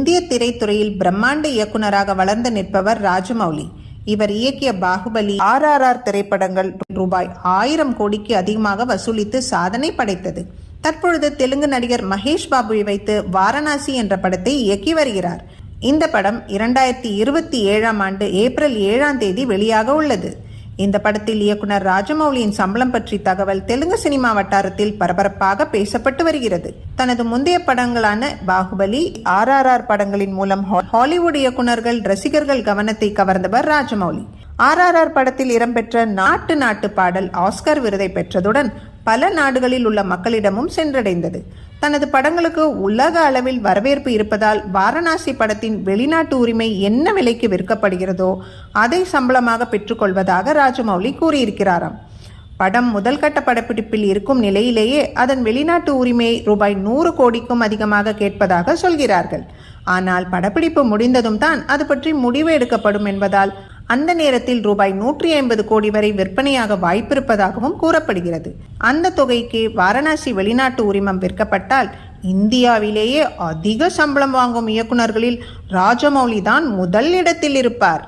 இந்திய திரைத்துறையில் பிரம்மாண்ட இயக்குனராக வளர்ந்து நிற்பவர் ராஜமௌலி. இவர் இயக்கிய பாகுபலி, RRR திரைப்படங்கள் ரூபாய் 1000 கோடிக்கு அதிகமாக வசூலித்து சாதனை படைத்தது. தற்பொழுது தெலுங்கு நடிகர் மகேஷ் பாபுவை வைத்து வாரணாசி என்ற படத்தை இயக்கி வருகிறார். இந்த படம் 2027ஆம் ஆண்டு ஏப்ரல் 7ஆம் தேதி வெளியாக உள்ளது. இந்த படத்தில் இயக்குனர் ராஜமௌலியின் சம்பளம் பற்றி தகவல் தெலுங்கு சினிமா வட்டாரத்தில் பரபரப்பாக பேசப்பட்டு வருகிறது. தனது முந்தைய படங்களான பாகுபலி, RRR படங்களின் மூலம் ஹாலிவுட் இயக்குனர்கள், ரசிகர்கள் கவனத்தை கவர்ந்தவர் ராஜமௌலி. RRR படத்தில் இடம்பெற்ற நாட்டு பாடல் ஆஸ்கர் விருதை பெற்றதுடன் பல நாடுகளில் உள்ள மக்களிடமும் சென்றடைந்தது. தனது படங்களுக்கு உலக அளவில் வரவேற்பு இருப்பதால் வாரணாசி படத்தின் வெளிநாட்டு உரிமை என்ன விலைக்கு விற்கப்படுகிறதோ அதை சம்பளமாக பெற்றுக்கொள்வதாக ராஜமௌலி கூறியிருக்கிறாராம். படம் முதல் கட்ட படப்பிடிப்பில் இருக்கும் நிலையிலேயே அதன் வெளிநாட்டு உரிமையை ரூபாய் 100 கோடிக்கும் அதிகமாக கேட்பதாக சொல்கிறார்கள். ஆனால் படப்பிடிப்பு முடிந்ததும் தான் அது பற்றி முடிவு எடுக்கப்படும் என்பதால் அந்த நேரத்தில் ரூபாய் 150 கோடி வரை விற்பனையாக வாய்ப்பிருப்பதாகவும் கூறப்படுகிறது. அந்த தொகைக்கு வாரணாசி வெளிநாட்டு உரிமம் விற்கப்பட்டால் இந்தியாவிலேயே அதிக சம்பளம் வாங்கும் இயக்குனர்களில் ராஜமௌலி தான் முதல் இடத்தில் இருப்பார்.